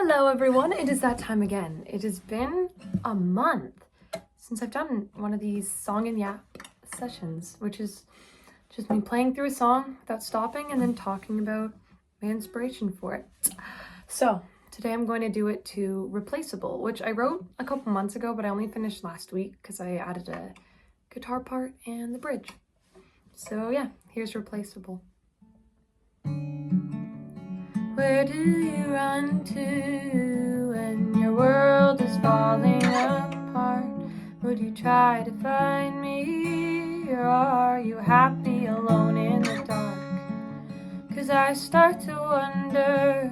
Hello everyone, it is that time again. It has been a month since I've done one of these song and yap sessions, which is just me playing through a song without stopping and then talking about my inspiration for it. So today I'm going to do it to Replaceable, which I wrote a couple months ago, but I only finished last week because I added a guitar part and the bridge. So yeah, here's Replaceable. Where do you run to when your world is falling apart? Would you try to find me, or are you happy alone in the dark? 'Cause I start to wonder,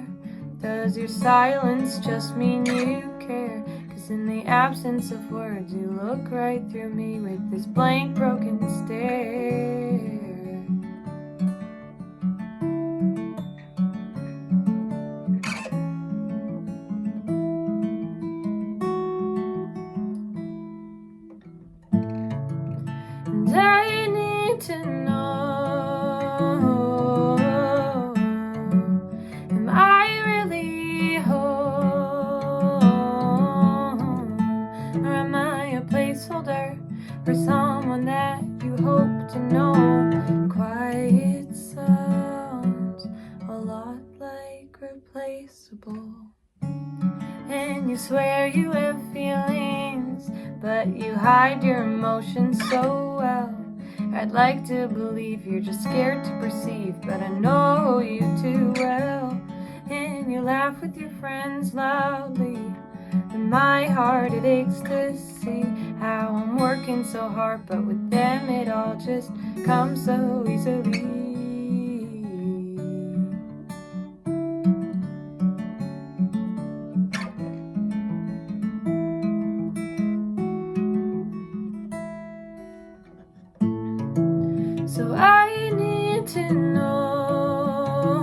does your silence just mean you care? 'Cause in the absence of words you look right through me with this blank broken stare. And I need to know, am I really home? Or am I a placeholder for someone that you hope to know? Quiet sounds a lot like replaceable. And you swear you have feelings, but you hide your emotions so well. I'd like to believe you're just scared to perceive, but I know you too well. And you laugh with your friends loudly, and my heart it aches to see how I'm working so hard, but with them it all just comes so easily. So I need to know,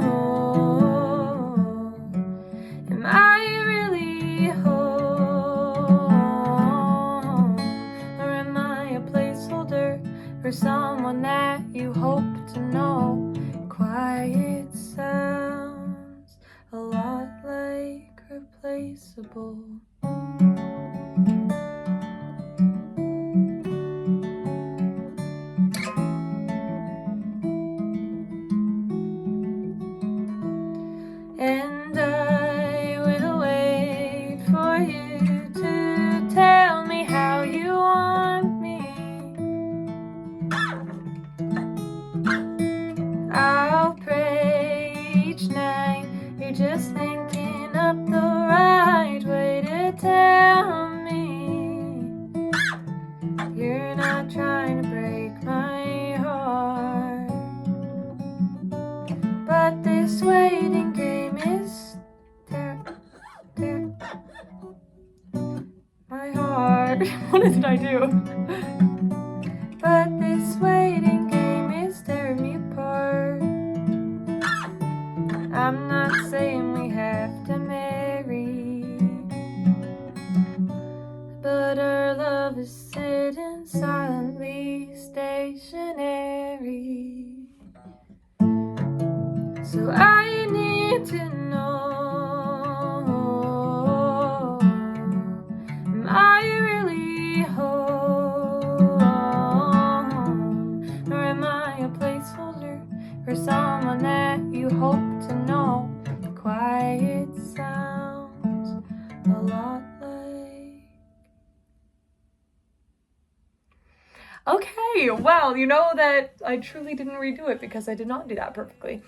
am I really home? Or am I a placeholder for someone that you hope to know? Quiet sounds a lot like replaceable. And I will wait for you to tell me how you want me. I'll pray each night you're just thinking up the right way to tell me you're not trying to break my heart. But this waiting game is my heart. What did I do? But this waiting game is tearing me apart. I'm not saying we have to marry, but our love is sitting silently stationary. So I need to know, am I really home? Or am I a placeholder for someone that you hope to know? Quiet sounds a lot like... Okay, well, you know that I truly didn't redo it because I did not do that perfectly.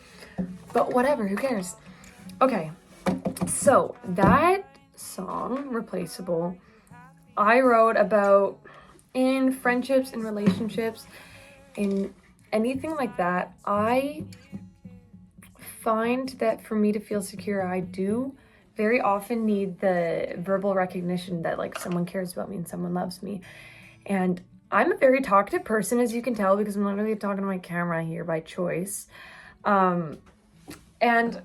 But whatever, who cares? Okay, so that song, Replaceable, I wrote about in friendships and relationships, in anything like that. I find that for me to feel secure, I do very often need the verbal recognition that like someone cares about me and someone loves me. And I'm a very talkative person, as you can tell, because I'm literally talking to my camera here by choice. And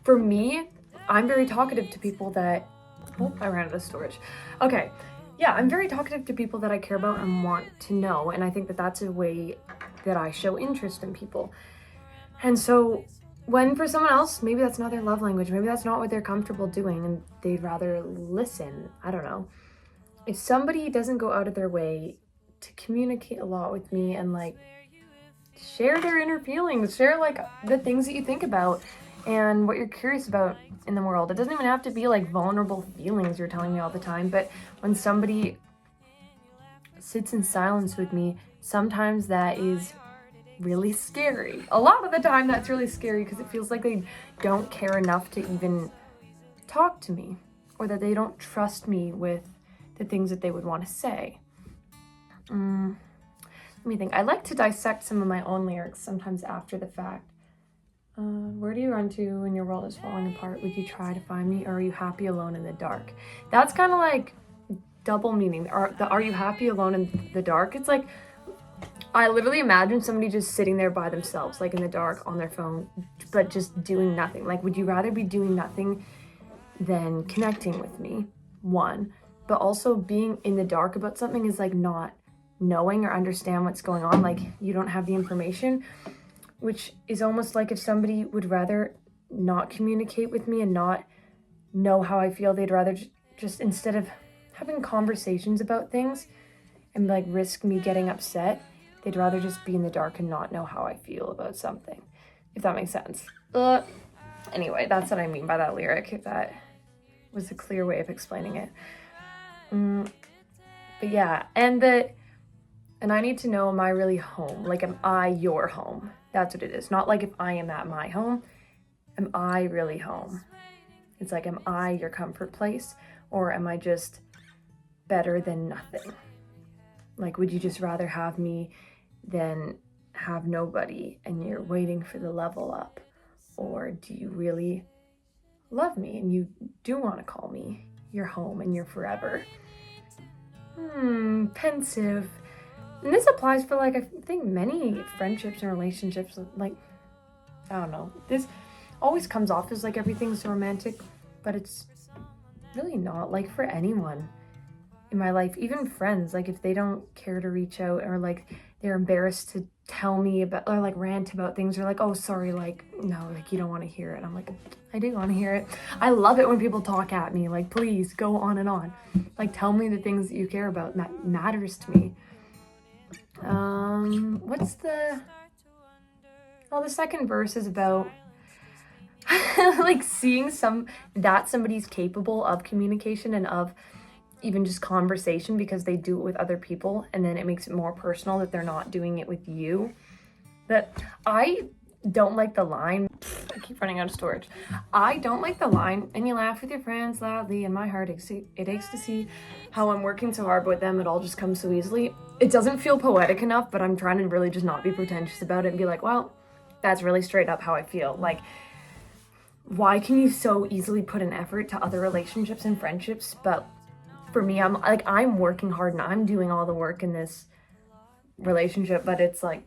for me, I'm very talkative to people that... Oh, I ran out of storage. Okay. Yeah, I'm very talkative to people that I care about and want to know. And I think that that's a way that I show interest in people. And so When for someone else, maybe that's not their love language. Maybe that's not what they're comfortable doing and they'd rather listen. I don't know. If somebody doesn't go out of their way to communicate a lot with me and like share their inner feelings, share like the things that you think about and what you're curious about in the world. It doesn't even have to be like vulnerable feelings you're telling me all the time, but when somebody sits in silence with me, sometimes that is really scary. A lot of the time that's really scary because it feels like they don't care enough to even talk to me, or that they don't trust me with the things that they would want to say. Let me think. I like to dissect some of my own lyrics sometimes after the fact. Where do you run to when your world is falling apart? Would you try to find me, or are you happy alone in the dark? That's kind of like double meaning. Are you happy alone in the dark? It's like, I literally imagine somebody just sitting there by themselves, like in the dark on their phone, but just doing nothing. Like, would you rather be doing nothing than connecting with me? One, but also being in the dark about something is like not knowing or understand what's going on. Like, you don't have the information, which is almost like if somebody would rather not communicate with me and not know how I feel, they'd rather just instead of having conversations about things and like risk me getting upset, they'd rather just be in the dark and not know how I feel about something, if that makes sense. Anyway, that's what I mean by that lyric, if that was a clear way of explaining it. But yeah, and I need to know, am I really home? Like, am I your home? That's what it is. Not like if I am at my home, am I really home? It's like, am I your comfort place, or am I just better than nothing? Like, would you just rather have me than have nobody and you're waiting for the level up? Or do you really love me and you do want to call me your home and your forever? Pensive. And this applies for like, I think many friendships and relationships. Like, I don't know, this always comes off as like everything's romantic, but it's really not. Like, for anyone in my life, even friends, like if they don't care to reach out, or like they're embarrassed to tell me about, or like rant about things, or like, oh sorry, like no, like you don't want to hear it. I'm like, I do want to hear it. I love it when people talk at me, like please go on and on, like tell me the things that you care about, that matters to me. The second verse is about like seeing that somebody's capable of communication and of even just conversation because they do it with other people, and then it makes it more personal that they're not doing it with you. That I don't like the line, I keep running out of storage. I don't like the line, and you laugh with your friends loudly, and my heart it aches to see how I'm working so hard, but with them it all just comes so easily. It doesn't feel poetic enough, but I'm trying to really just not be pretentious about it and be like, well, that's really straight up how I feel. Like, why can you so easily put an effort to other relationships and friendships, but for me, I'm working hard and I'm doing all the work in this relationship, but it's like,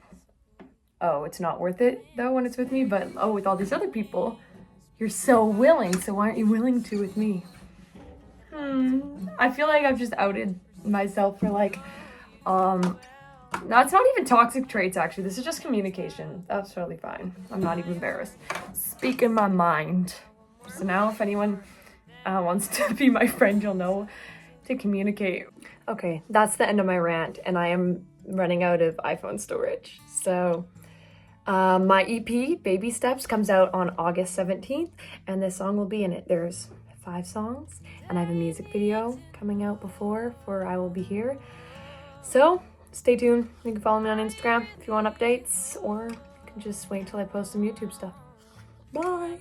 oh, it's not worth it though when it's with me, but oh, with all these other people, you're so willing, so why aren't you willing to with me? I feel like I've just outed myself for like, no, it's not even toxic traits actually, this is just communication. That's totally fine. I'm not even embarrassed. Speaking my mind. So now if anyone wants to be my friend, you'll know to communicate. Okay, that's the end of my rant, and I am running out of iPhone storage. So my EP, Baby Steps, comes out on August 17th, and this song will be in it. There's 5 songs, and I have a music video coming out before for I Will Be Here. So stay tuned. You can follow me on Instagram if you want updates, or you can just wait till I post some YouTube stuff. Bye!